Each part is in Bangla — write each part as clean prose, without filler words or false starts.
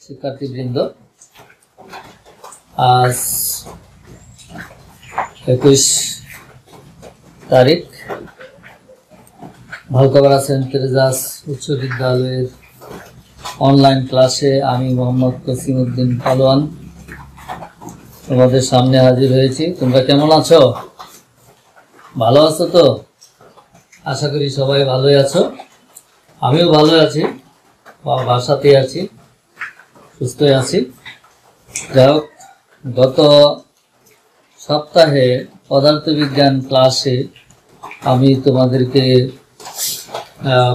শিক্ষার্থীবৃন্দ, আজ 21 তারিখ ভালকাপাড়া সেন্ট তেরেজাস উচ্চ বিদ্যালয়ের অনলাইন ক্লাসে আমি মোহাম্মদ কসিমউদ্দিন পালোয়ান তোমাদের সামনে হাজির হয়েছি। তোমরা কেমন আছো? ভালো আছো তো? আশা করি সবাই ভালোই আছো। আমিও ভালো আছি, বাসাতে আছি, সুস্থই আছি। যাই হোক, গত সপ্তাহে পদার্থবিজ্ঞান ক্লাসে আমি তোমাদেরকে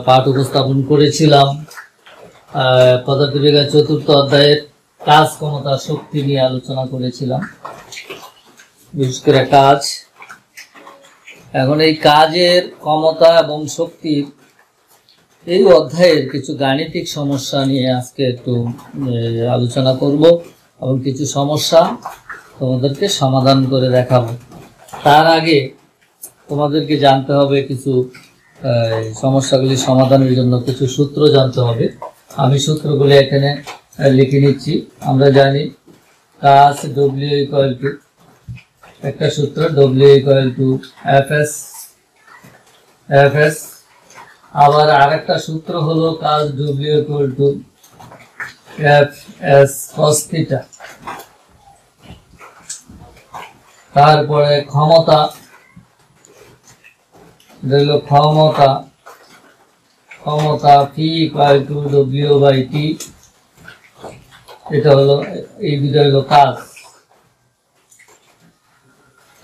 পাঠ উপস্থাপন করেছিলাম পদার্থবিজ্ঞান ৪র্থ অধ্যায়ের কাজ, ক্ষমতা, শক্তি নিয়ে আলোচনা করেছিলাম, বিশেষ করে কাজ। এখন এই কাজের, ক্ষমতা এবং শক্তির এই অধ্যায়ের কিছু গাণিতিক সমস্যা নিয়ে আজকে একটু আলোচনা করব এবং কিছু সমস্যা তোমাদেরকে সমাধান করে দেখাবো। তার আগে তোমাদেরকে জানতে হবে কিছু সমস্যাগুলি সমাধানের জন্য কিছু সূত্র জানতে হবে। আমি সূত্রগুলি এখানে লিখে নিচ্ছি। আমরা জানি কাজ W ইকুয়াল টু, একটা সূত্র W ইকুয়াল টু Fs। আবার আরেকটা সূত্র হলো কাজ W equal to Fs cos theta. তারপরে ক্ষমতা, হলো ক্ষমতা P equal to W by T। এটা হলো, এই দুটো হলো কাজ।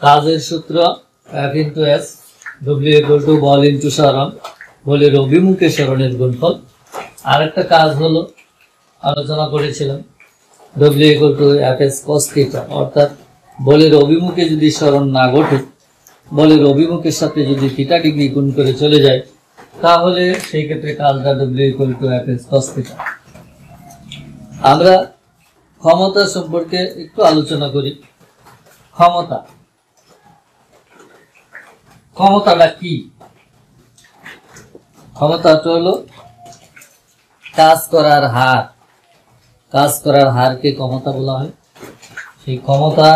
কাজের সূত্র F into S, W equal two বল ইন্টু সরণ, বলের অভিমুখে সরণের গুণফল। আরেকটা কাজ হলো, আলোচনা করেছিলাম, W equal to Fs cos theta, অর্থাৎ বলের অভিমুখে যদি সরণ না ঘটে, বলের অভিমুখের সাথে যদি থিটা ডিগ্রি গুণ করে চলে যায়, তাহলে সেই ক্ষেত্রে কাজটা W equal to Fs cos theta. আমরা ক্ষমতা সম্পর্কে একটু আলোচনা করি। ক্ষমতাটা কি? ক্ষমতাটা হলো কাজ করার হার। কাজ করার হারকে ক্ষমতা বলা হয়। সেই ক্ষমতা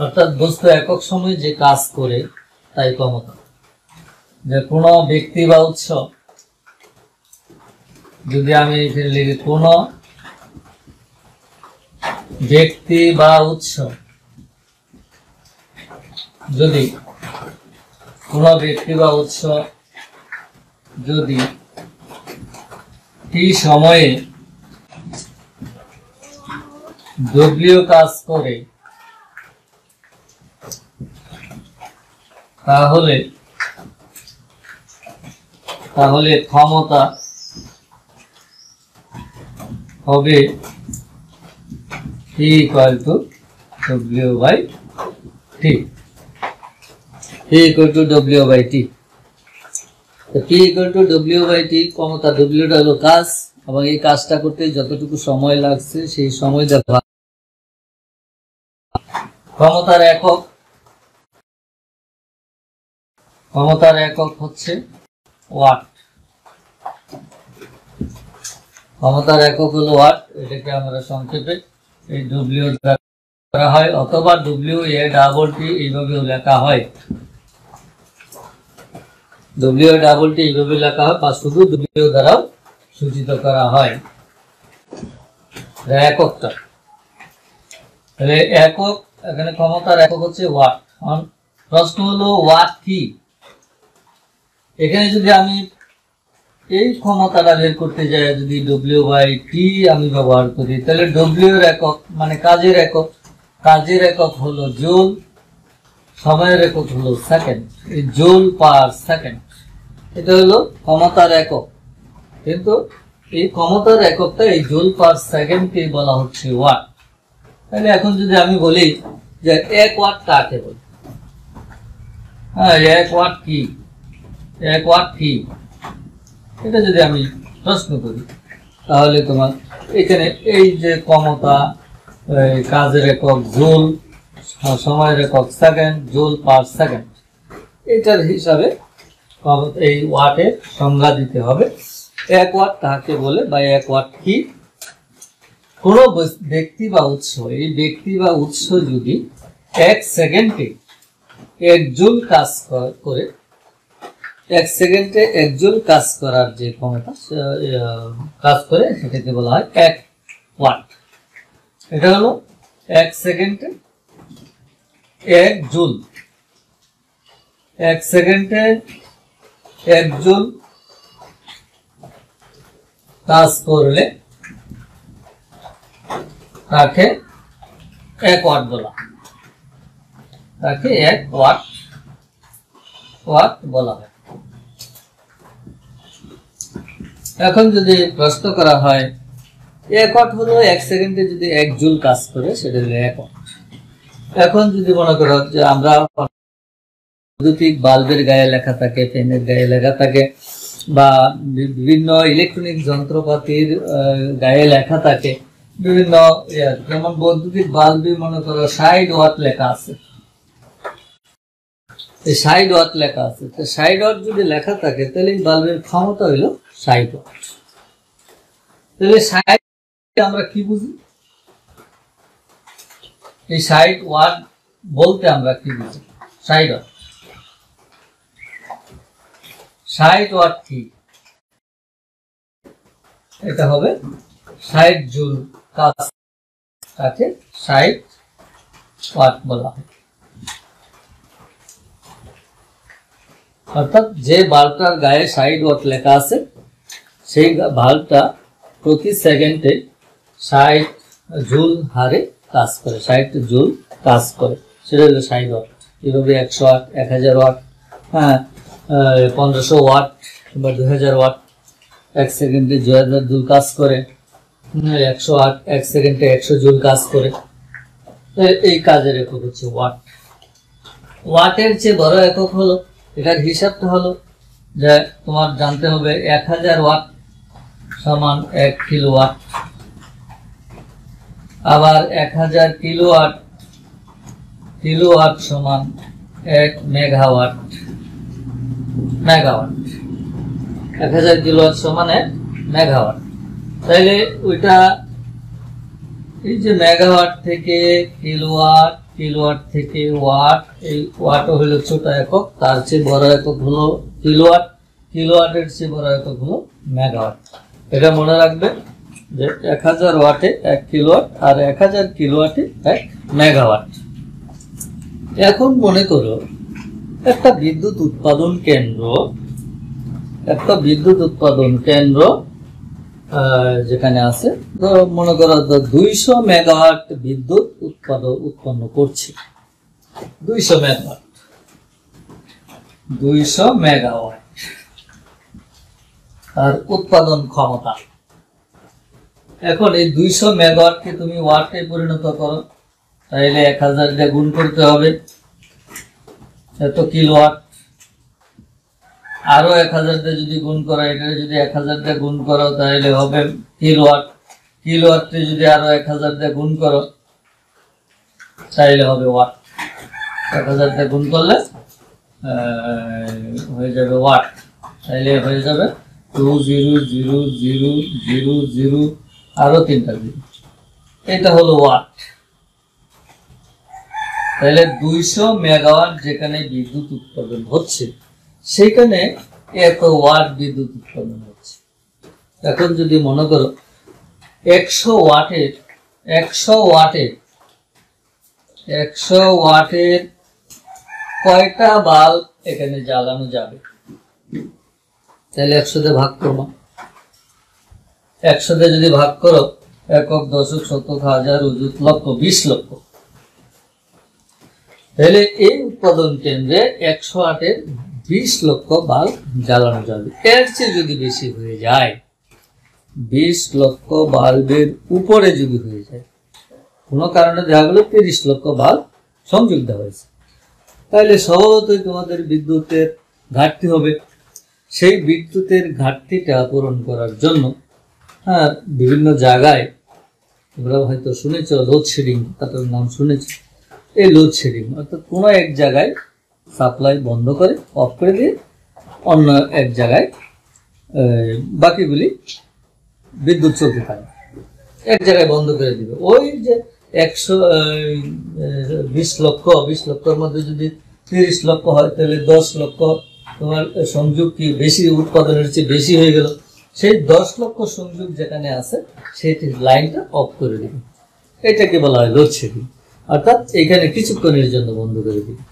অর্থাৎ বস্তু একক সময়ে যে কাজ করে তাই ক্ষমতা। যে কোনো ব্যক্তি বা উৎস, যদি আমি এখানে লিখি কোনো ব্যক্তি বা উৎস, যদি কোনো ব্যক্তি বা উৎস যদি টি সময়ে W কাজ করে, তাহলে ক্ষমতা হবে P equal to W by T। P equal to W by T। P equal to W by T, ক্ষমতা W টা হলো কাজ, এবং এই কাজটা করতে যতটুকু সময় লাগছে সেই সময় দেখা। ক্ষমতার একক হচ্ছে ওয়াট। ক্ষমতার একক হলো ওয়াট। এটাকে আমরা সংক্ষেপে এই W দ্বারা করা হয়, অথবা WA+T এইভাবেও লেখা হয়। WA+T এইভাবে লেখা হয়, বা শুধু W দ্বারাও সূচিত করা হয় এককটা। তাহলে একক, এখানে ক্ষমতার একক হচ্ছে ওয়াট। প্রশ্ন হলো ওয়াট কি? এখানে যদি আমি এই ক্ষমতাটা বের করতে যাই, যদি W বাই T আমি ব্যবহার করি, তাহলে W এর একক মানে কাজের একক, কাজের একক হলো জুল, সময়ের একক হলো সেকেন্ড, এই জুল পার সেকেন্ড। এটা হলো ক্ষমতার একক, কিন্তু এই ক্ষমতার এককটা এই জুল পার সেকেন্ডকে বলা হচ্ছে ওয়াট। তাহলে এখন যদি আমি বলি যে 1 ওয়াট কাকে বলি, হ্যাঁ 1 ওয়াট কি, 1 ওয়াট কি, এটা যদি আমি প্রশ্ন করি, তাহলে তোমার এখানে এই যে ক্ষমতা, কাজের একক জুল, সময়ের একক সেকেন্ড, জুল পার সেকেন্ড, এটার হিসাবে এই ওয়াটের সংজ্ঞা দিতে হবে। 1 ওয়াট কাকে বলে বা 1 ওয়াট কি, কোনো ব্যক্তি বা উৎস, এই ব্যক্তি বা উৎস যদি 1 সেকেন্ডে 1 জুল কাজ করে, 1 সেকেন্ডে 1 জুল কাজ করার যে ক্ষমতা কাজ করে, সেটাকে বলা হয় 1 ওয়াট। এটা হলো 1 সেকেন্ডে 1 জুল। 1 সেকেন্ডে 1 জুল কাজ করলে তাকে 1 ওয়াট বলা হয়, তাকে 1 ওয়াট বলা হয়। এখন যদি প্রশ্ন করা হয় 1 ওয়াট হলো 1 সেকেন্ডে যদি 1 জুল কাজ করে, সেটা হলো 1 ওয়াট। এখন যদি মনে করো যে আমরা বৈদ্যুতিক বাল্বের গায়ে লেখা থাকে, ফ্যানের গায়ে লেখা থাকে, বা বিভিন্ন ইলেকট্রনিক যন্ত্রপাতির গায়ে লেখা থাকে বিভিন্ন, যেমন বৈদ্যুতিক বাল্বে মনে করো 60 ওয়াট লেখা আছে, 60 ওয়াট লেখা আছে। তো 60 ওয়াট যদি লেখা থাকে, তাহলে এই বাল্বের ক্ষমতা হইল 60 ওয়াট। তাহলে 60 আমরা কি বুঝি? এই 60 ওয়াট বলতে আমরা কি বুঝি? 60 ওয়াট, 60 ওয়াট কি? এটা হবে 60 জুল কাজ, তাকে 60 ওয়াট বলা হয়। অর্থাৎ যে বাল্বটার গায়ে 60 ওয়াট লেখা আছে, সেই বাল্বটা প্রতি সেকেন্ডে 60 জুল হারে কাজ করে, 60 জুল কাজ করে, সেটা হলো 60 ওয়াট। এভাবে 100 ওয়াট, 1000 ওয়াট, 1500 ওয়াট বা 2000 ওয়াট 1 সেকেন্ডে 2000 জুল কাজ করে, 100 ওয়াট 1 সেকেন্ডে 100 জুল কাজ করে। এই কাজের একক হচ্ছে ওয়াট। ওয়াটের চেয়ে বড় একক হলো, এটার হিসাবটা হলো যে তোমার জানতে হবে 1000 ওয়াট সমান 1 কিলোওয়াট, আবার 1000 কিলোওয়াট সমান 1 মেগাওয়াট। 1000 কিলোওয়াট সমান 1 মেগাওয়াট। তাইলে ওইটা, এই যে মেগাওয়াট থেকে কিলোওয়াট, কিলোওয়াট থেকে ওয়াট, এই ওয়াটও হলো ছোট একক, তার চেয়ে বড় একক হলো কিলোওয়াট, কিলোওয়াটের চেয়ে বড় একক হলো মেগাওয়াট। এটা মনে রাখবে যে 1000 ওয়াটে 1 কিলোওয়াট আর 1000 কিলোওয়াটে 1 মেগাওয়াট। এখন মনে করো একটা বিদ্যুৎ উৎপাদন কেন্দ্র যেখানে আছে, মনে করো 200 মেগাওয়াট বিদ্যুৎ উৎপন্ন করছে। 200 মেগাওয়াট আর উৎপাদন ক্ষমতা। এখন এই 200 মেগাওয়াটকে তুমি ওয়াটে পরিণত করো, তাহলে 1000 দিয়ে গুণ করতে হবে, এত কিলোওয়াট। আরো 1000 দিয়ে যদি গুণ করো, এটা যদি 1000 দিয়ে গুণ করো তাহলে হবে কিলোওয়াট। কিলোওয়াটে যদি আরো 1000 দিয়ে গুণ করো তাহলে হবে ওয়াট। 1000 দিয়ে গুণ করলে হয়ে যাবে ওয়াট, তাহলে হয়ে যাবে 200000 আরো 3টা জিরো, এটা হলো ওয়াট। তাহলে 200 মেগাওয়াট যেখানে বিদ্যুৎ উৎপাদন হচ্ছে, সেখানে এত ওয়াট বিদ্যুৎ উৎপাদন হচ্ছে। এখন যদি মনে করো 100 ওয়াটের কয়টা বাল্ব এখানে জ্বালানো যাবে, তাহলে 100 দিয়ে ভাগ করবো। 100 দিয়ে যদি ভাগ করো, একক, দশক, শতক, হাজার, অযুত, লক্ষ, 20 লক্ষ। তাহলে এই উৎপাদন কেন্দ্রে 100 ওয়াটের 20 লক্ষ বাল্ব জ্বালানো যাবে। এর চেয়ে যদি বেশি হয়ে যায়, 20 লক্ষ বাল্বের উপরে যদি হয়ে যায়, কোনো কারণে দেখা গেল 30 লক্ষ বাল্ব সংযোগ দেওয়া হয়েছে, তাহলে স্বভাবতই তোমাদের বিদ্যুতের ঘাটতি হবে। সেই বিদ্যুতের ঘাটতিটা পূরণ করার জন্য বিভিন্ন জায়গায়, তোমরা হয়তো শুনেছ লোডশেডিং, তার নাম শুনেছ। এই লোডশেডিং অর্থাৎ কোনো এক জায়গায় সাপ্লাই বন্ধ করে, অফ করে দিয়ে অন্য এক জায়গায় বাকিগুলি বিদ্যুৎ চলতে থাকে। এক জায়গায় বন্ধ করে দিবে। ওই যে 120 লক্ষ, 20 লক্ষের মধ্যে যদি 30 লক্ষ হয় তাহলে 10 লক্ষ তোমার সংযোগ কি বেশি, উৎপাদনের চেয়ে বেশি হয়ে গেল, সেই 10 লক্ষ সংযোগ যেখানে আছে সেটি লাইনটা অফ করে দিবে। এটাকে বলা হয় লোডশেডিং। অর্থাৎ এখানে কিছুক্ষণের জন্য বন্ধ করে দিবে।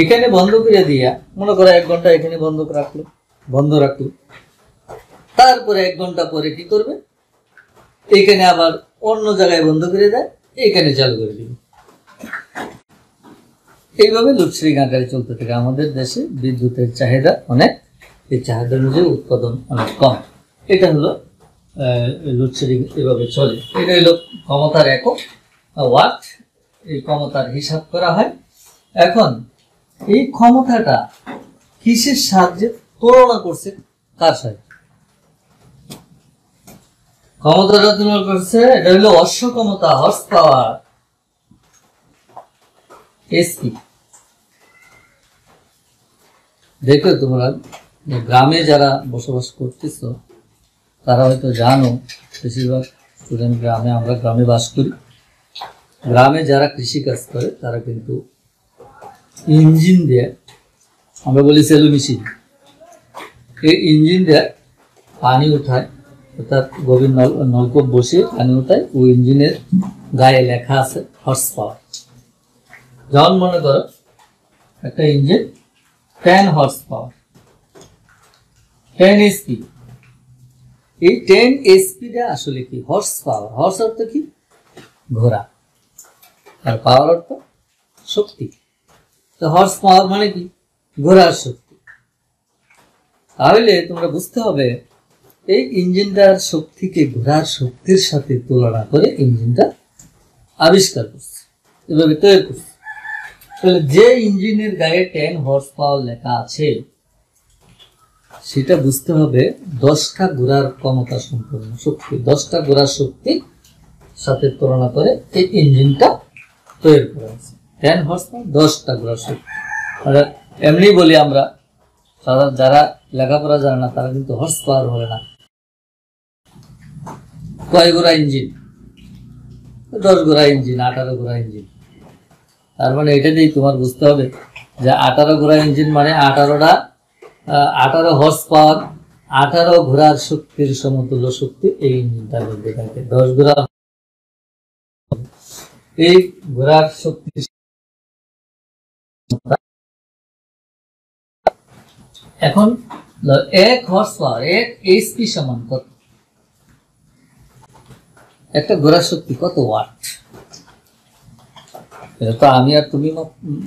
এখানে বন্ধ করে দিয়া মনে করো 1 ঘন্টা এখানে বন্ধ রাখলো, তারপরে 1 ঘন্টা পরে কি করবে, এখানে আবার অন্য জায়গায় বন্ধ করে দেয়, এখানে চালু করে দিবে। এইভাবে লোডশেডিং আকারে চলতে থাকে। আমাদের দেশে বিদ্যুতের চাহিদা অনেক, এই চাহিদা অনুযায়ী উৎপাদন অনেক কম। এটা হলো লোডশেডিং, এভাবে চলে। এটা হলো ক্ষমতার একক ওয়াট, এই ক্ষমতার হিসাব করা হয়। এখন এই ক্ষমতাটা কিসের সাহায্যে তুলনা করছে, কার সাহায্যে ক্ষমতাটা তুলনা করছে? এটা হলো অশ্ব ক্ষমতা, হর্স পাওয়ার, এসপি। দেখো তোমরা গ্রামে যারা বসবাস করতেছ তারা হয়তো জানো, বেশিরভাগ স্টুডেন্ট গ্রামে, আমরা গ্রামে বাস করি। গ্রামে যারা কৃষি কাজ করে তারা কিন্তু ইঞ্জিন দিয়ে, আমরা বলি সেলু মেশিন, এই ইঞ্জিন দিয়ে পানি উঠায়, অর্থাৎ গভীর নলকূপ বসিয়ে পানি উঠায়। ওই ইঞ্জিনের গায়ে লেখা আছে হর্স পাওয়ার। যেমন মনে করো একটা ইঞ্জিন 10 হর্স পাওয়ার, 10 এসপি। এই 10 এসপিটা আসলে কি? Horse power. হর্স অর্থ কি? ঘোড়া, আর পাওয়ার অর্থ শক্তি। তো হর্স পাওয়ার মানে কি? ঘোড়ার শক্তি। তাহলে তোমরা বুঝতে হবে এই ইঞ্জিনটার শক্তিকে ঘোড়ার শক্তির সাথে তুলনা করে ইঞ্জিনটা আবিষ্কার করছে, এভাবে তৈরি করছে। তাহলে যে ইঞ্জিনের গায়ে 10 হর্স পাওয়ার লেখা আছে সেটা বুঝতে হবে 10টা ঘোড়ার ক্ষমতা সম্পন্ন শক্তি, 10টা ঘোড়ার শক্তি সাথে তুলনা করে এই ইঞ্জিনটা তৈরি করা হয়েছে। 10 হর্স পাওয়ার, 10টা ঘোড়ার শক্তি। এমনি বলি আমরা, যারা লেখাপড়া জানে না তারা কিন্তু হর্স পাওয়ার বলে না। কয় ঘোড়া ইঞ্জিন? 10 ঘোড়া ইঞ্জিন, 18 ঘোড়া ইঞ্জিন। তার মানে এটা দিয়ে তোমার বুঝতে হবে যে 18 ঘোড়া ইঞ্জিন মানে 18 হর্স পাওয়ার, 18 ঘোড়ার শক্তির সমতুল্য শক্তি এই ইঞ্জিনটার মধ্যে থাকে। 10 ঘোড়া, এই ঘোড়ার শক্তি। এখন 1 হর্স পাওয়ার, 1 এইচপি সমান কত? একটা ঘোড়ার শক্তি কত ওয়াট? এটা তো আমি আর তুমি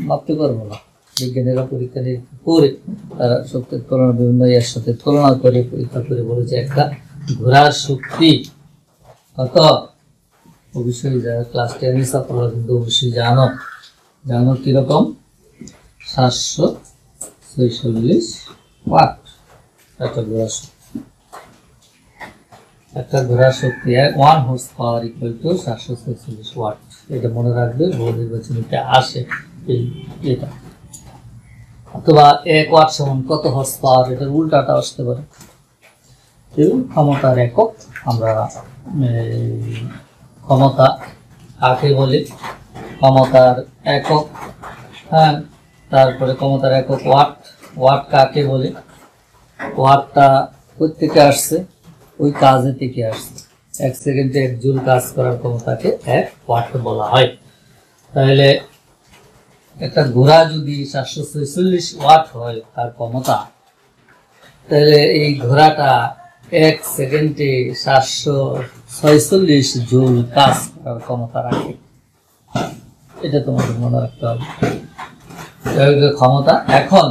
মাপতে পারবো না। বিজ্ঞানীরা পরীক্ষা করে তারা শক্তির তুলনা, বিভিন্ন এর সাথে তুলনা করে পরীক্ষা করে বলেছে একটা ঘোড়ার শক্তি কত। অবশ্যই যারা ক্লাস 10 ছাত্ররা কিন্তু অবশ্যই জানো কিরকম, 746 ওয়াট একটা ঘোড়ার শক্তি। একটা ঘোড়ার শক্তি 1 horsepower equal to 746 watt. এটা মনে রাখবে, বহু নির্বাচনীতে আসে এটা। অথবা 1 ওয়াট সমান কত হর্স পাওয়ার, এটার উল্টাটা আসতে পারে। ক্ষমতার একক, আমরা ক্ষমতা কাকে বলি? ক্ষমতার একক, হ্যাঁ। তারপরে ক্ষমতার একক ওয়াট। ওয়াট কাকে বলে? ওয়াটটা কোথেকে আসছে? ওই কাজে থেকে আসছে। 1 সেকেন্ডে 1 জুল কাজ করার ক্ষমতাকে 1 ওয়াট বলা হয়। তাহলে একটা ঘোড়া যদি 746 ওয়াট হয় তার ক্ষমতা, তাহলে এই ঘোড়াটা 1 সেকেন্ডে 746 জুল কাজ করার ক্ষমতা রাখে। এটা তোমাদের মনে রাখতে হবে ক্ষমতা। এখন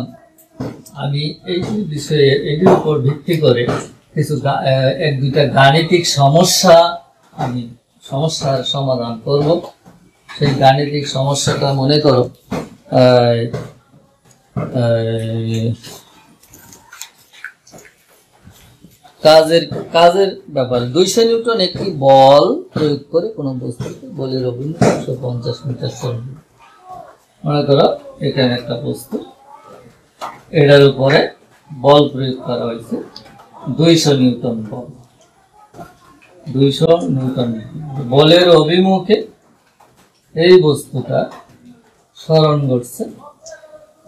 আমি এই বিষয়ে, এটির উপর ভিত্তি করে কিছু 1-2টা গাণিতিক সমস্যার সমাধান করব। সেই গাণিতিক সমস্যাটা মনে করো কাজের ব্যাপারে। 200 নিউটন একটি বল প্রয়োগ করে কোনো বস্তুকে বলের অভিমুখ 150 মিটার চলবে। মনে করো এখানে একটা বস্তু, এটার উপরে বল প্রয়োগ করা হয়েছে 200 নিউটন বল। 200 নিউটন। বলের অভিমুখে এই বস্তুটা সরণ ঘটছে,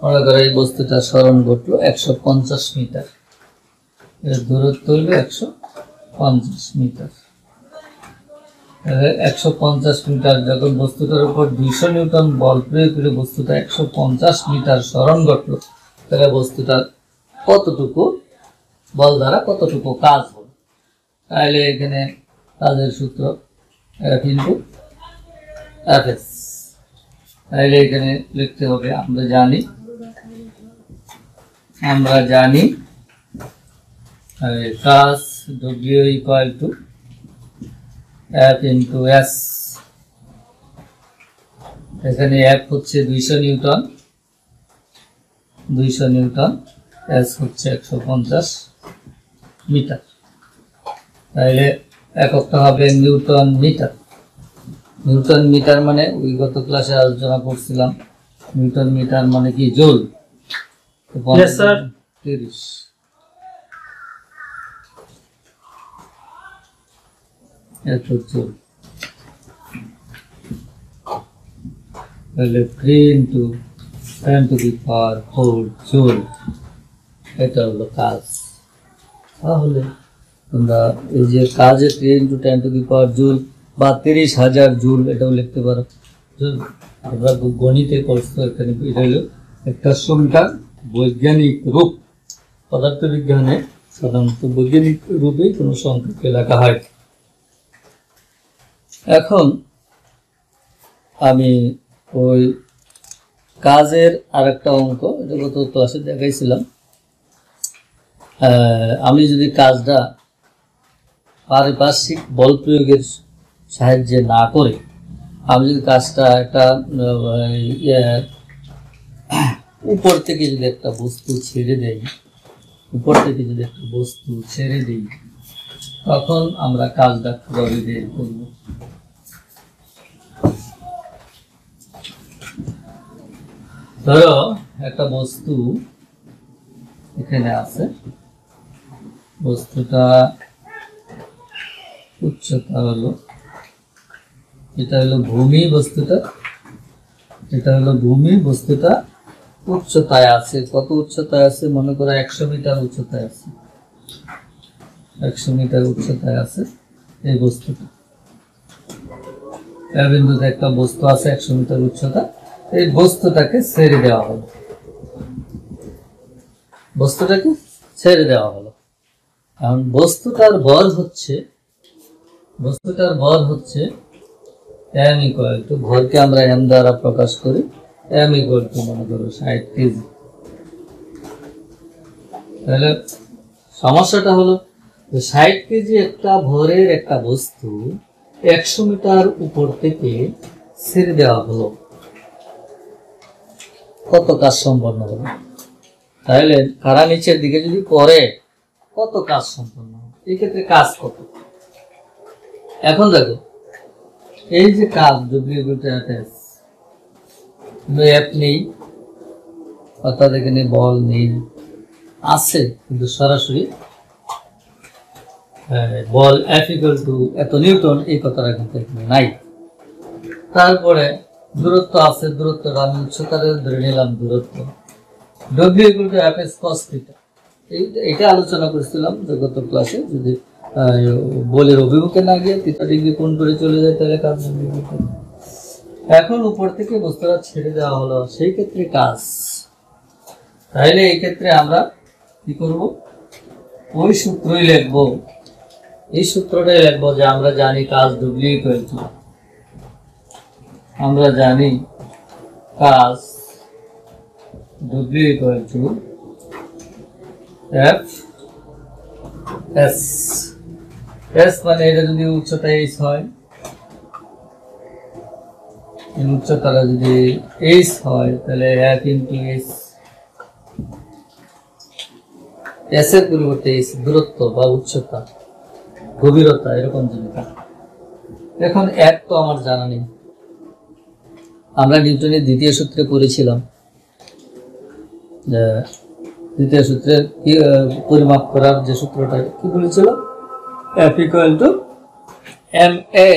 মনে করো এই বস্তুটা সরণ ঘটলো 150 মিটার, এর দূরত্ব হলো 150 মিটার। 150 মিটার যখন বস্তুটার উপর 200 নিউটন বল প্রয়োগ করে বস্তুটা 150 মিটার সরণ ঘটলো, তাহলে বস্তুটার কতটুকু বল দ্বারা কতটুকু কাজ হবে। তাহলে এখানে কাজের সূত্র F ইন্টু Fs। তাহলে এখানে লিখতে হবে আমরা জানি কাজ W equal two F into S। এখানে F হচ্ছে 200 নিউটন, S হচ্ছে 150 মিটার। তাহলে এককটা হবে নিউটন মিটার। নিউটন মিটার মানে ওই গত ক্লাসে আলোচনা করছিলাম, নিউটন মিটার মানে কি জুল। Yes, sir. 30 এত জুল। তাহলে 3 into 10 to the power 4 joule, এটা হলো কাজ। তাহলে তোমরা এই যে কাজে 3 into 10 to the power joule বা 30,000 জুল এটাও লিখতে পারো। আমরা গণিতে করছো, এখানে এটা হলো একটা সংখ্যা বৈজ্ঞানিক রূপ। পদার্থবিজ্ঞানে সাধারণত বৈজ্ঞানিক রূপেই কোনো সংখ্যাকে লেখা হয়। এখন আমি ওই কাজের আরেকটা অঙ্ক, এটা গত ক্লাসে দেখাইছিলাম। আমি যদি কাজটা পারিপার্শ্বিক বল প্রয়োগের সাহায্যে না করে, আমি যদি কাজটা একটা উপর থেকে যদি একটা বস্তু ছেড়ে দেই, তখন আমরা কাজটা কিভাবে বের করব। ধরো একটা বস্তু এখানে আছে, বস্তুটা উচ্চতা হলো, এটা হলো ভূমি, বস্তুটা উচ্চতায় আছে। কত উচ্চতায় আছে? মনে করো 100 মিটার উচ্চতায় আছে। 100 মিটার উচ্চতায় আছে এই বস্তুটা। এই বিন্দুতে একটা বস্তু আছে 100 মিটার উচ্চতা। এই বস্তুটাকে ছেড়ে দেওয়া হলো। এখন বস্তুটার ভর হচ্ছে m ইকুয়াল টু, ভরকে আমরা m দ্বারা প্রকাশ করি, m ইকুয়াল টু মনে করো 60 কেজি। তাহলে সমস্যাটা হলো যে 60 কেজি একটা ভরের একটা বস্তু 100 মিটার উপর থেকে ছেড়ে দেওয়া হলো, কত কাজ সম্পন্ন হবে? তাহলে কারা নিচের দিকে যদি পড়ে কত কাজ সম্পন্ন হবে? এই ক্ষেত্রে কাজ কত? এখন দেখো এই যে কাজ F নেই, অর্থাৎ এখানে বল নেই, আছে কিন্তু সরাসরি বল F ইকুয়াল টু এত নিউটন, এই কথাটা কিন্তু এখানে নাই। তারপরে দূরত্ব আছে, দূরত্বটা আমি উচ্চতার ধরে নিলাম দূরত্ব। W equal to Fs cos theta, এটা আলোচনা করেছিলাম গত ক্লাসে। যদি বলের অভিমুখে না গিয়ে 30 ডিগ্রি কোণ করে চলে যায় তাহলে কাজ। এখন উপর থেকে বস্তুটা ছেড়ে দেওয়া হলো, সেই ক্ষেত্রে কাজ। তাহলে এই ক্ষেত্রে আমরা কি করব? ওই সূত্রই লিখবো, এই সূত্রটাই লিখবো যে আমরা জানি কাজ W ইকুয়াল টু, আমরা জানি কাজ W equal two F S। S মানে এটা যদি উচ্চতা h হয়, উচ্চতাটা যদি h হয় তাহলে F ইন্টু s, s এর পরিবর্তে h দূরত্ব বা উচ্চতা, গভীরতা, এরকম জিনিস। এখন এক তো আমার জানা নেই, আমরা নিউটনের দ্বিতীয় সূত্রে পড়েছিলাম, দ্বিতীয় সূত্রের পরিমাপ করার যে সূত্রটা কি বলেছিল? F equal to M A,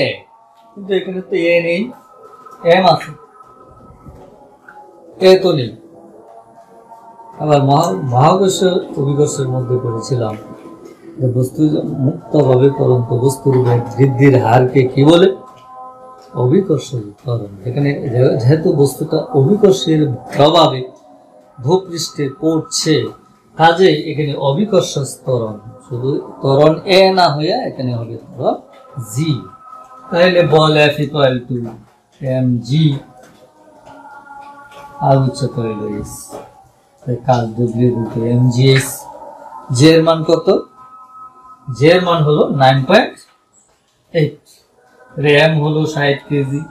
কিন্তু এখানে তো এ নেই, এম আছে, এ তো নেই। আবার মহাকর্ষ অভিকর্ষের মধ্যে পড়েছিলাম যে বস্তু মুক্তভাবে পরন্ত বস্তুর বৃদ্ধির হারকে কি বলে? অভিকর্ষ ত্বরণ। এখানে যেহেতু বস্তুটা অভিকর্ষের প্রভাবে ভূপৃষ্ঠে পড়ছে, কাজে এখানে অভিকর্ষ ত্বরণ, শুধু ত্বরণ এ না হইয়া এখানে হবে ত্বরণ জি। তাহলে বল F equal to M G আর উচ্চতা হইল এস, কাজ ডব্লিউ দুটো এম জি এস। জে এর মান কত? জে এর মান হলো 9.8, র্যাম হলো 60 কেজি,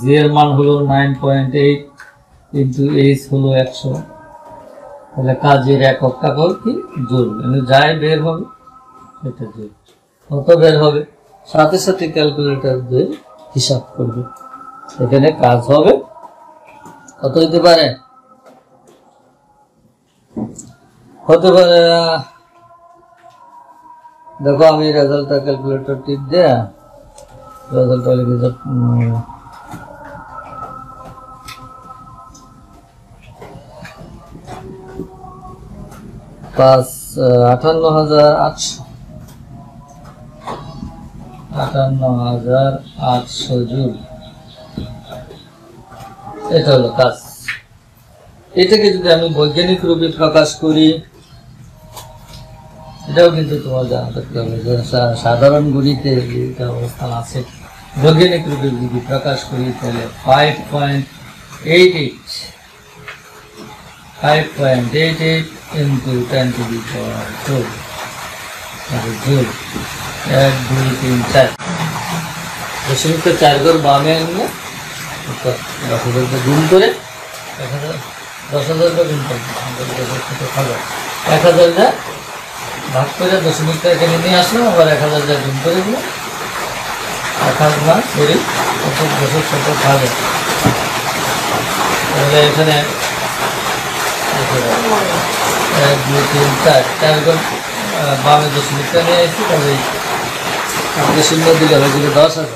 জি এর মান হলো 9.8 কিন্তু এইচ হলো 100। তাহলে কাজের এককটা হল কি? জুল। যাই বের হবে সেটা জুল। কত বের হবে? সাথে সাথে ক্যালকুলেটর দিয়ে হিসাব করবে। এখানে কাজ হবে কত হইতে পারে? হতে পারে, দেখো আমি রেজাল্টটা ক্যালকুলেটর টিপ দিয়ে রেজাল্টটা লিখে যাব। 58,800 জুল। এটা হলো কাজ। এটাকে যদি আমি বৈজ্ঞানিক রূপে প্রকাশ করি, এটাও কিন্তু তোমার জানা থাকতে হবে যে সাধারণ গণিতে যেটা অবস্থান আছে, বৈজ্ঞানিক রূপে যদি প্রকাশ করি তাহলে 5.88 into 10 to the power 2 joule. 1 2 3 4 দশমিক 4 ঘর বামে আনলে 10,000 গুণ করে 10,000 গুণ করে 1000 ভাগ করে দশমিকটা এখানে নিয়ে আসলাম, আবার 1000 গুণ করে দিলাম। 1000 করে 10,000 তাহলে এখানে 1 2 3 4 4 গুণ বামে দশমিকটা নিয়ে আসছি, তাহলে আমাকে শূন্য দিলে হয়েছিল 10,000।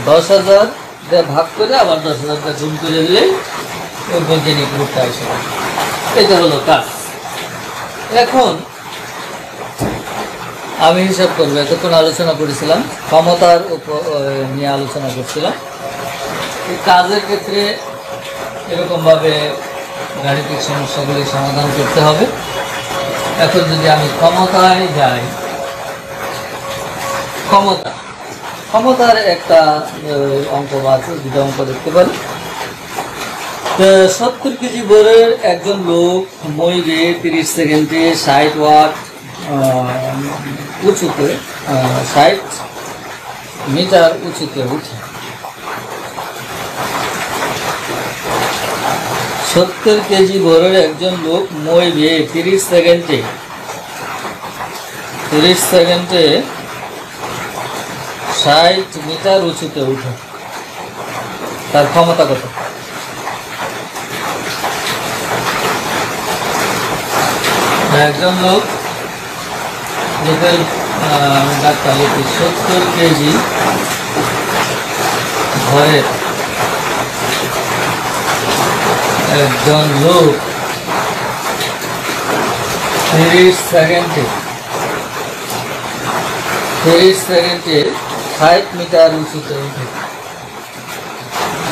10,000 দিয়ে ভাগ করে আবার 10,000 গুণ করে দিলেই ওই বৈজ্ঞানিক রূপটা আসে। এটা হলো কাজ। এখন আমি হিসাব করবো, এতক্ষণ আলোচনা করেছিলাম ক্ষমতার উপর নিয়ে আলোচনা করছিলাম। এই কাজের ক্ষেত্রে এরকমভাবে গাণিতিক সমস্যাগুলি সমাধান করতে হবে। এখন যদি আমি ক্ষমতায় যাই, ক্ষমতার একটা অঙ্ক বা দুটো অঙ্ক দেখতে পারি। 70 কেজি বরের একজন লোক মই বেয়ে 30 সেকেন্ডে 60 ওয়াট উঁচুতে 60 মিটার উঁচুতে উঠে। 70 কেজি বরের একজন লোক মই বেয়ে 30 সেকেন্ডে 60 মিটার উঁচুতে উঠে, তার ক্ষমতা কত? একজন লোক ডাক্তার 70 কেজি ভরের একজন লোক 30 সেকেন্ডে 60 মিটার উঁচুতে উঠে।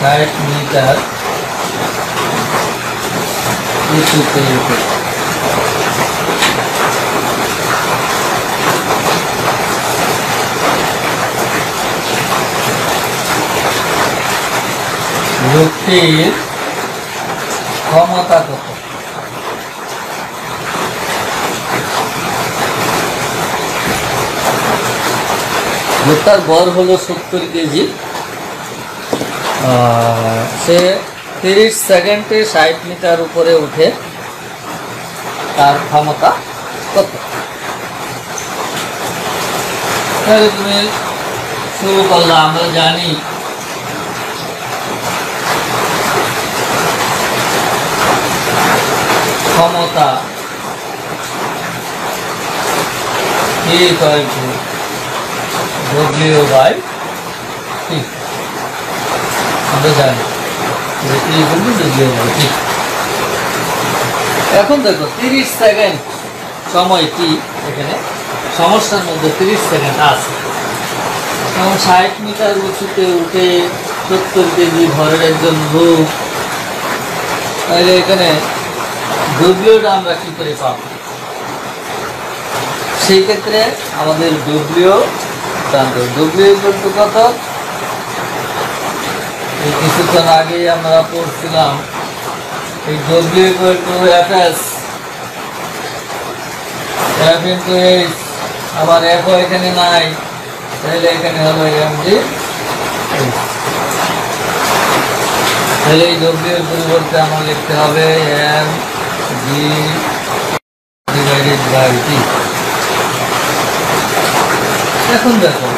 60 মিটার উঁচুতে উঠে লোকটির ক্ষমতা কত? লোকটার বর হলো 70 কেজি, সে 30 সেকেন্ডে 60 মিটার উপরে উঠে, তার ক্ষমতা কত? তাহলে তুমি শুরু করলাম। আমরা জানি ক্ষমতা ডব্লিউ বাই টি, আমরা জানি T equal to W by T. এখন দেখো 30 সেকেন্ড সময় টি, এখানে সমস্যার মধ্যে 30 সেকেন্ড আছে। এখন 60 মিটার উঁচুতে উঠে 70 কেজি ভরের একজন লোক, তাহলে এখানে ডব্লিউটা আমরা কি করে পাব? সেই ক্ষেত্রে আমাদের ডব্লিউ জানতে হবে। ডব্লিউ ইকুয়াল টু কত? এই কিছুক্ষণ আগে আমরা পড়ছিলাম, এই W equal to F S, F into H, আবার এফ এখানে নাই, তাহলে এখানে হলো এম জি। তাহলে এই ডব্লিউ এর পরিবর্তে আমার লিখতে হবে M G divided by T. এখন দেখো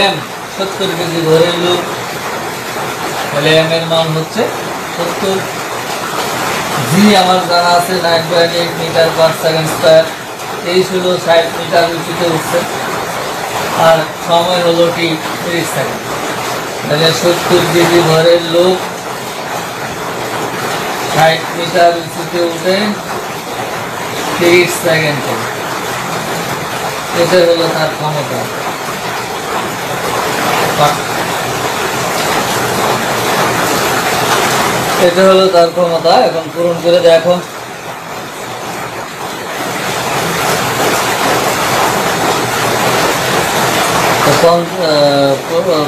এম 70 কেজি ধরে লোক, তাহলে এম এর মান হচ্ছে 70। জি আমার জানা আছে 9.8 metre per second square. H হলো 60 মিটার উঁচুতে উঠছে, আর সময় হলো টি 30 সেকেন্ড। তাহলে 70 কেজি ভরের লোক 60 মিটার উঁচুতে উঠে 30 সেকেন্ড, এটা হলো তার ক্ষমতা। এটা হলো তার ক্ষমতা। এখন পূরণ করে দেখো, তখন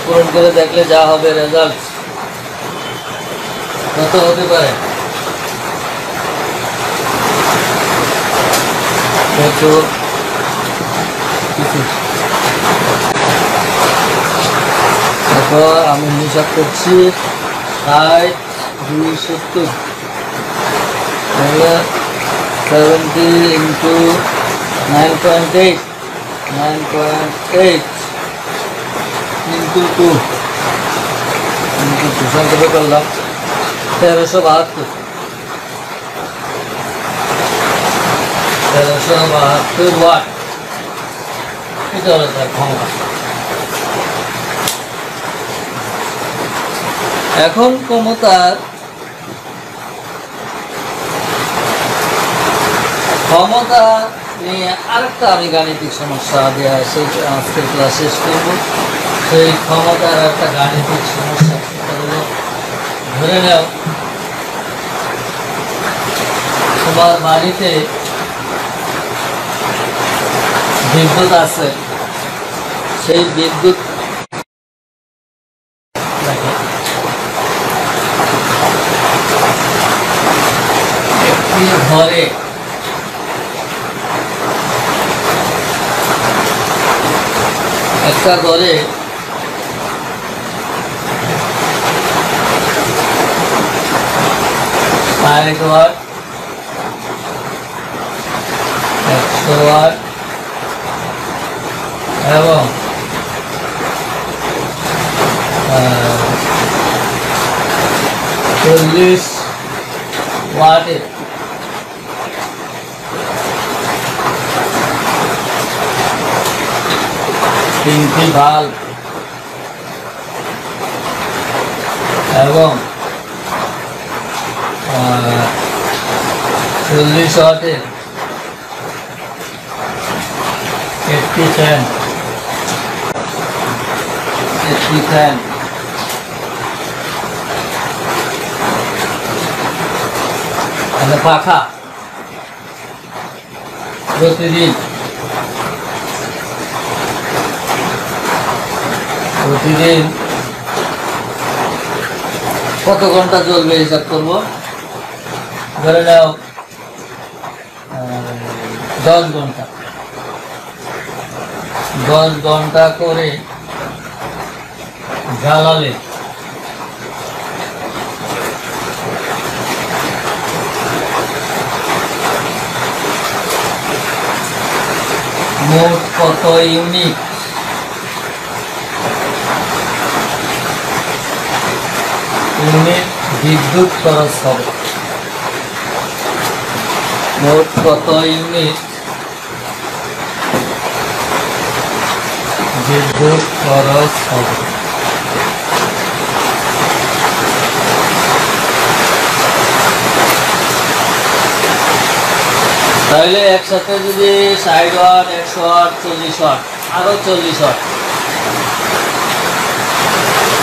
পূরণ করে দেখলে যা হবে রেজাল্ট কত হতে পারে? দেখো আমি হিসাব করছি, 60 2 70, তাহলে 70 ইন্টু 9.8 ইন্টু 2 সংখ্যাটা করলাম 1372 ওয়াট। এটা হলো তার ক্ষমতা। এখন ক্ষমতা নিয়ে আরেকটা আমি গাণিতিক সমস্যা দেওয়া সেই আজকের ক্লাস শেষ করব। সেই ক্ষমতার একটা গাণিতিক সমস্যা, সেটা হলো ধরে নাও তোমার বাড়িতে বিদ্যুৎ আছে, সেই বিদ্যুৎ একটি ঘরে একটা ঘরে 60 ওয়াট, 100 ওয়াট এবং 40 ওয়াটের তিনটি বাল্ব এবং 40 ওয়াটের একটি ফ্যান, মানে পাখা প্রতিদিন কত ঘন্টা চলবে হিসাব করবো। ধরে নাও 10 ঘন্টা, 10 ঘন্টা করে জ্বালালে মোট কত ইউনিট বিদ্যুৎ খরচ হবে? মোট কত ইউনিট বিদ্যুৎ খরচ হবে। তাহলে একসাথে যদি 60 ওয়াট, 100 ওয়াট, 40 ওয়াট, আরো 40 ওয়াট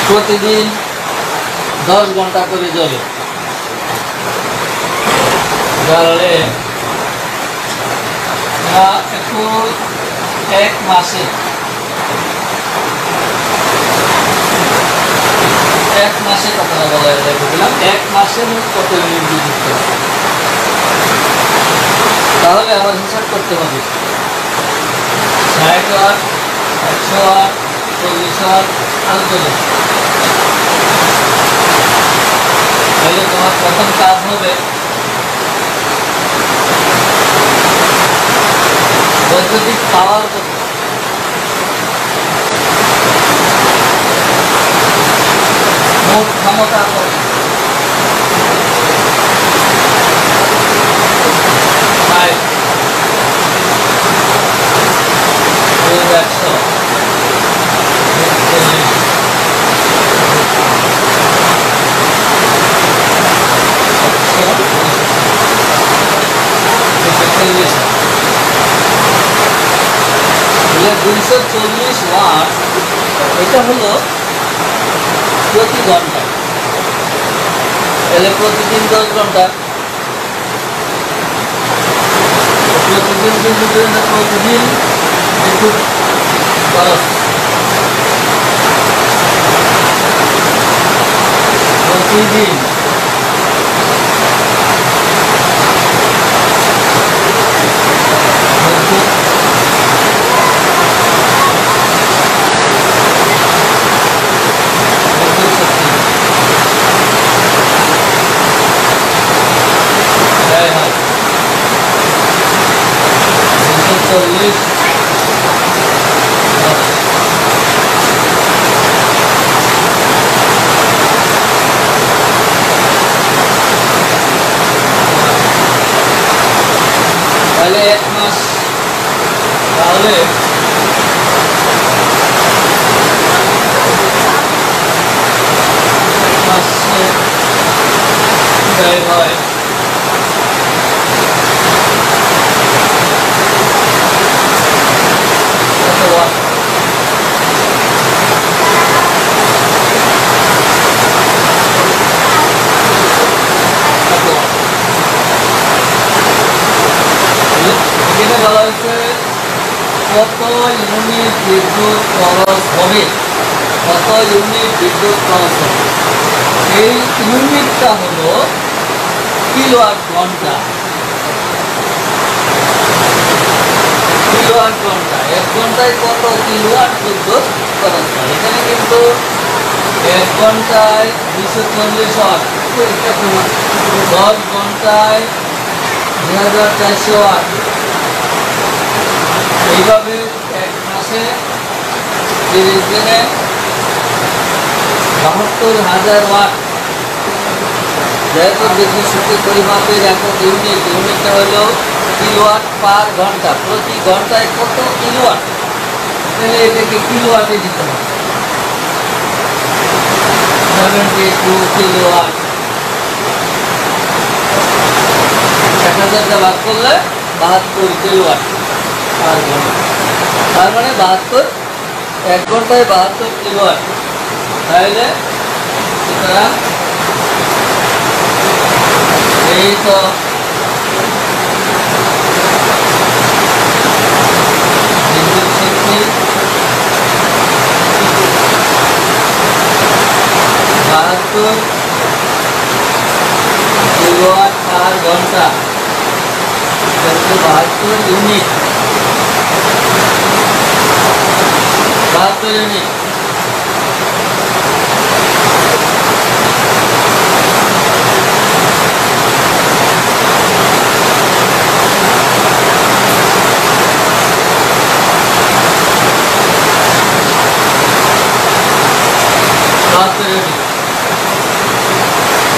প্রতিদিন 10 ঘন্টা করে জ্বলে, জ্বলে একটু এক মাসে কথাটা বলা দেখলাম, এক মাসে মোট কত ইউনিট বিদ্যুৎ খরচ। তাহলে আমার হিসাব করতে হবে 60 ওয়াট, 100 ওয়াট, 40 ওয়াট, আরো 40। তাহলে তোমার প্রথম কাজ হবে বৈদ্যুতিক পাওয়ার কত, মোট ক্ষমতা কত, 60 যোগ 100 240 ওয়াট, এটা হলো প্রতি ঘন্টা। তাহলে প্রতিদিন 10 ঘন্টা, প্রতিদিন বিদ্যুৎ খরচ প্রতিদিন তাহলে এক মাস, তাহলে মাসে ব্যয় হয় কত ওয়াট? এখানে বলা হয়েছে কত ইউনিট বিদ্যুৎ খরচ হবে, কত ইউনিট বিদ্যুৎ খরচ হবে। এই ইউনিটটা হলো কিলোওয়াট ঘন্টা, কিলোওয়াট ঘন্টা। 1 ঘন্টায় কত কিলোওয়াট বিদ্যুৎ খরচ হয়। এখানে কিন্তু 1 ঘন্টায় 240 ওয়াট, 10 ঘন্টায় 2400 ওয়াট। এইভাবে এক মাসে 30 দিনে 72,000 ওয়াট। যেহেতু বিদ্যুৎ শক্তি পরিমাপের একক ইউনিটটা হলো কিলোওয়াট পার ঘন্টা, প্রতি ঘন্টায় কত কিলোওয়াট, তাহলে এটাকে কিলোওয়াটে দিতে হবে। 72 কিলোওয়াট, 1000টা ভাগ করলে 72 কিলোওয়াট পার ঘন্টা। তার মানে 72, 1 ঘন্টায় 72 কিলোওয়াট। তাহলে সুতরাং এই তো বিদ্যুৎ শক্তি 72 কিলোওয়াট পার ঘন্টা, 72 ইউনিট, 72 ইউনিট।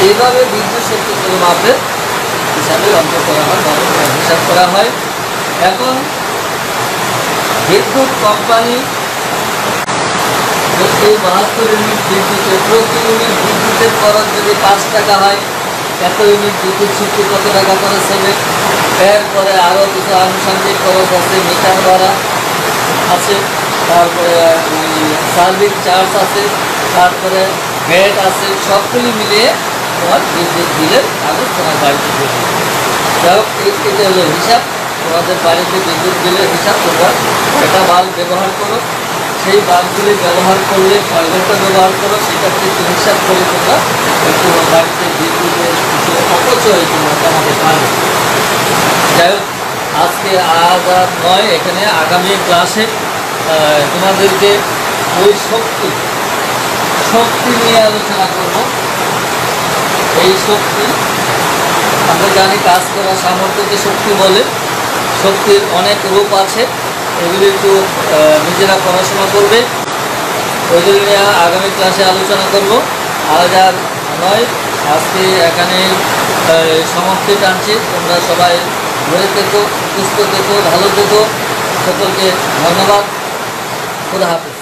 এইভাবে বিদ্যুৎ শক্তি পরিমাপের হিসাবে অঙ্ক করা হয়, হিসাব করা হয়। এখন বিদ্যুৎ কোম্পানি এই 72 ইউনিট বিদ্যুতে প্রতি ইউনিট বিদ্যুতের খরচ যদি 5 টাকা হয়, এত ইউনিট বিদ্যুৎ শক্তি কত টাকা খরচ হবে। এরপরে আরও কিছু আনুষঙ্গিক খরচ আছে, মিটার ভাড়া আছে, তারপরে সার্ভিস চার্জ আছে, তারপরে ভ্যাট আছে, সবগুলি মিলিয়ে তোমার বিদ্যুৎ বিলের কাগজ তোমার বাড়িতে দেবে। যাই হোক, এটা হলো হিসাব। তোমাদের বাড়িতে বিদ্যুৎ বিলের হিসাব, তোমরা কয়টা বাল্ব ব্যবহার করো, সেই বাল্বগুলি ব্যবহার করলে কয় ঘন্টা ব্যবহার করো, সেটা কিন্তু হিসাব করে তোমরা তোমার বাড়িতে বিদ্যুতের কিছু অপচয় তোমরা কমাতে পারবে। যাই হোক, আজকে আজ আর নয়, এখানে আগামী ক্লাসে তোমাদেরকে ওই শক্তি নিয়ে আলোচনা করব। এই শক্তি আমরা জানি কাজ করার সামর্থ্যকে শক্তি বলে। শক্তির অনেক রূপ আছে, এগুলি একটু নিজেরা পড়াশোনা করবে, ওইগুলি নিয়ে আগামী ক্লাসে আলোচনা করব। আজ আর নয়, আজকে এখানে সমাপ্তি টানছি। তোমরা সবাই ঘুরে থেকো, সুস্থ থেকো, ভালো থেকো। সকলকে ধন্যবাদ। খোদা হাফেজ।